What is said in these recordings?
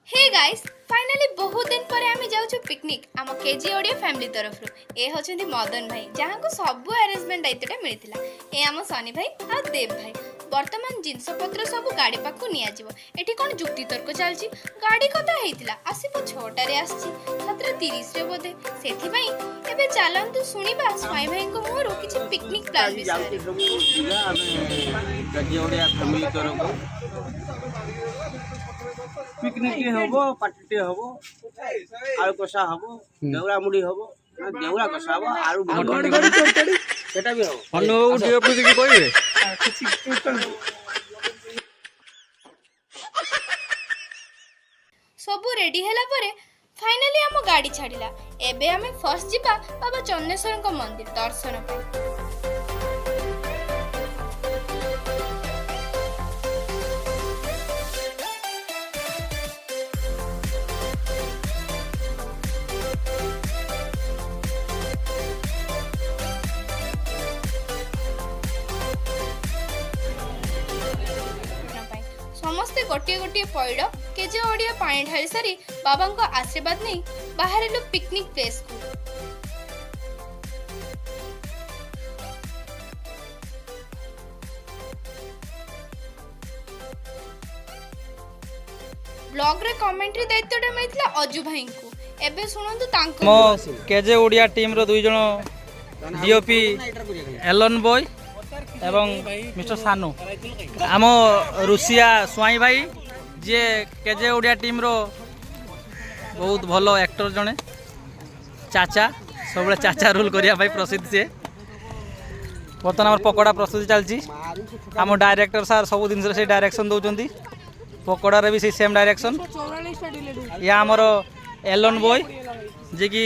Hey guys finally बहुत दिन पर आम जाऊँ पिकनिक आम केजी ओडिया फैमिली तरफ ए होचंदी मदन भाई जहाँ को सब अरेंजमेंट दायित्वटा मिलता ए आम सनी भाई आ देव भाई वर्तमान जिनपतर सब गाड़ी पाक एठी कौन जुक्ति तर्क चलती गाड़ी कथा होता आसब 6टार आस7:30 बोधे से चलतु शुणा स्वाई भाई मुहर किसी पिकनिक प्लान पिकनिक हबो पार्टी हबो आलू कषा हबो देउरा मुड़ी हबो देउरा कषा हबो आलू सेटा भी हबो अन्नो डीओपी की कहबे सब रेडी हैला परे फाइनली आम गाड़ी छाड़िला एबे आमे फर्स्ट जिबा बाबा चन्नेश्वर को मंदिर दर्शन पे समस्ते गोटे गोटे पैड़ केजे ओडिया पानी ढाली सारी बाबा को आशीर्वाद नहीं बाहर पिकनिक प्लेस को ब्लॉग रे कमेंट्री दायित्वटा मिलता अजू भाई को एबे सुनंतु तांको मो केजे ओडिया टीम रो दुई जण डीओपी एलन बॉय एवं मिस्टर सानू आम रुसिया स्वाई भाई जे केजे ओडिया टीम रो बहुत भलो एक्टर जने चाचा सब चाचा रोल करिया भाई प्रसिद्ध से बर्तमान आम पकोड़ा प्रस्तुति चलती आम डायरेक्टर सार सब दिन से डायरेक्शन दौरान पकोड़ा रे भी से सेम डायरेक्शन या आमर एलन बॉय जे कि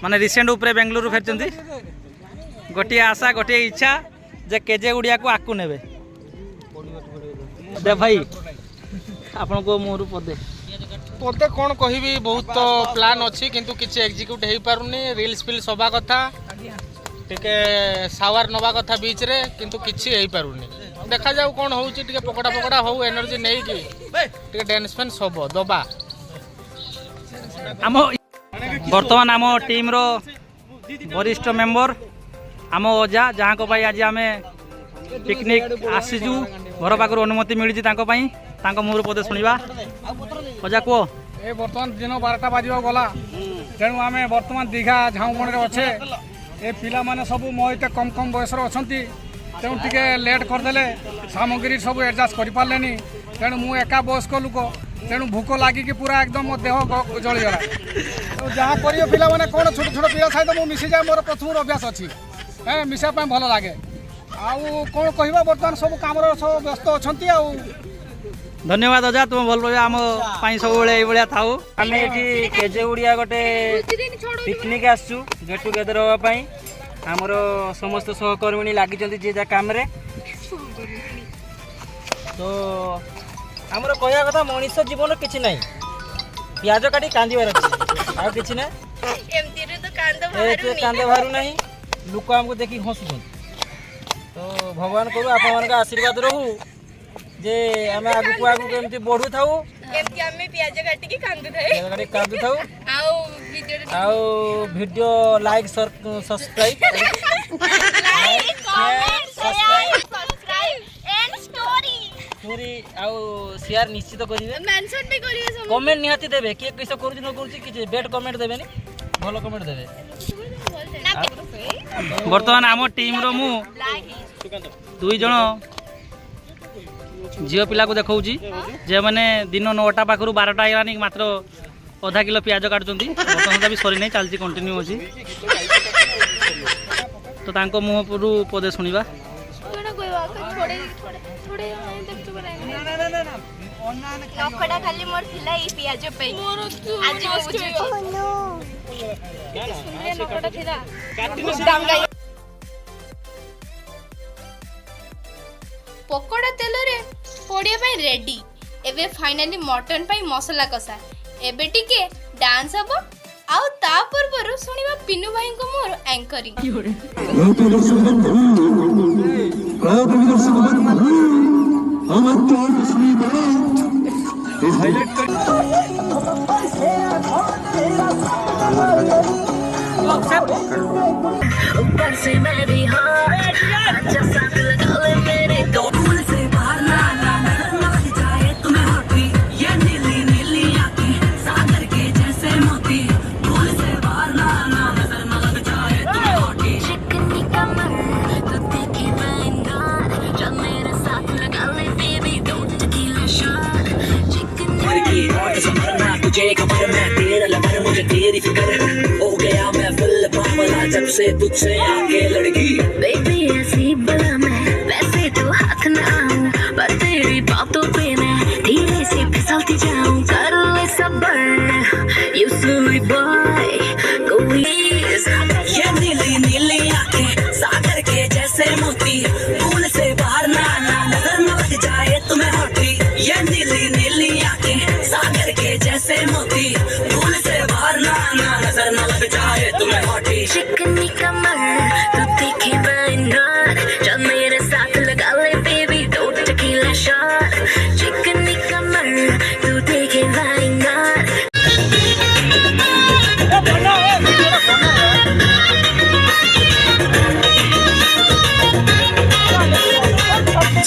माने रिसेंट उपरे बेंगलुरु फेरचंती गोटे आशा गोटे इच्छा जे केजे उड़िया को आकु नेबे दे भाई आपन को मोर पदे पदे कौन कहबी बहुत तो प्लान अच्छी किंतु किसी एग्जीक्यूट हो पारुनी रील्स फिल सभा कथा टिके सावर नवा कथा बीच रे किंतु किसी हो पारुनी देखा जाऊ कौन होउची टिके पकोड़ा पकोड़ा हो एनर्जी नहीं कि टिके डांस फैन सब दबा आम वर्तमान आम टीम रो वरिष्ठ मेंबर आम अजा जहाँ को भाई आज आम पिकनिक आसीजु घर पाखर अनुमति मिली मुहर पदे शुणा अजा कह ए वर्तमान दिन 12टा बाजिबा गला तेणु आम वर्तमान दीघा झाऊमण रे अच्छे ए पिला माने सब मोहित कम कम बयस अच्छी तेणु टिके लेट करदेले सामग्री सब एडजस्ट कर पारे तेणु मु एका बयस्क लोक तेणु भूक लगिकी पूरा एकदम मो देह जलीगला तो जहाँ कर पिला माने कौन छोट छोट पिला सहित मुझे मिसी जाए मोर प्रथम अभ्यास अच्छी है मिसा भल लगे आउ कौन कहवा बर्तमान सब काम सब व्यस्त अच्छा आउ धन्यवाद अजा तुम भल पाइबा आम सब भाया थाऊ आम ये केजे उड़िया गोटे पिकनिक आसु गेट टुगेदर होगापाई आमर समस्त सहकर्मिणी लगी जी जा काम रे तो आमर कहया कथा मनीष जीवन किसी ना पियाज काटी कांदार अच्छे किसी ना कांद बाहर ना लोक आमको देखी हसुन तो भगवान करू आप आशीर्वाद रहू जे आम आगु आगु एमती बढ़ू था कांदु था video like subscribe story share निश्चित करेंगे कमेंट निहाती देवे किए कैसे करूँ न करूँ कि बेड कमेंट देवे भल कमेंट देवे बर्तमान आम टीम रो मु दुई जन झील पिला को देखा जे मैंने दिन 9टा पाखर 12टा आईलानी मात्र आधा किलो पियाज काटुंट बर्तमान भी सरी नहीं चलती कंटिन्यू अच्छी तो तांको मुँह रू पदे शुणा खाली मोर थिला ई पियाज पे आज नकटा थिला पकोड़ा तेल रे पोड़िया पाई रेडी एबे फाइनली मटन पाई मसला कसा एबे टिके डांस हबो आउ ता पूर्व सुनिबा पिनु भाई को मोर एंकरिंग ऊपर से मैं भी अच्छा साथ लगा ले मेरे दो फूल से बाहर ना नजर न लग जाए तुम्हें होती ये नीली नीली आंखें सागर के जैसे मोती फूल से बाहर ना नजर न लग जाए तुम्हें होती चिकनी कमर तो देखे मैंगार जब मेरे साथ लगा ले बेबी दो टकीला शॉट चिकनी संभलना तुझे खबर मैं तेरा लवर मुझे तेरी फिक्र हो गया मैं फुल पावला जब से तुझसे आके लड़की बेबी ऐसी बला मैं वैसे तो हाथ न आऊं पर तेरी बातों पे मैं धीरे से फिसलती जाऊं कर ले सब्र you silly boy go please ये नीली नीली आंखें सागर के जैसे मोती फूल से बाहर ना नजर न लग जाए तुम्हें होती ये नीली नीली आंखें सागर के जैसे मोती फूल से बाहर ना नजर न लग जाए तुम्हें होती चिकनी कमर तो देखे बैनार जब मेरे साथ लगा ले बेबी दो टकीला शॉट चिकनी कमर तो देखे बैनार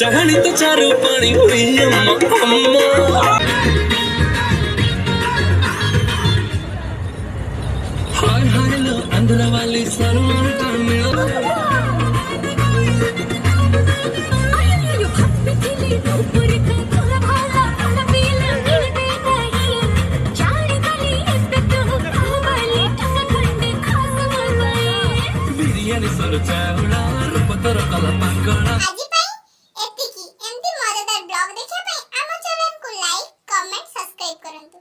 चढ़ी तो चारों पानी हुई अम्मा अम्मा हार हार लो अंदर वाली सलमान का मेरा बिरयानी सर चावड़ा रूपतर कला पाकड़ा ଆଜି ପାଇଁ ଏତିକି। ଏମିତି ମଜାଦାର ବ୍ଲଗ ଦେଖିବା ପାଇଁ ଆମ ଚ୍ୟାନେଲକୁ ଲାଇକ୍, କମେଣ୍ଟ, ସବସ୍କ୍ରାଇବ କରନ୍ତୁ।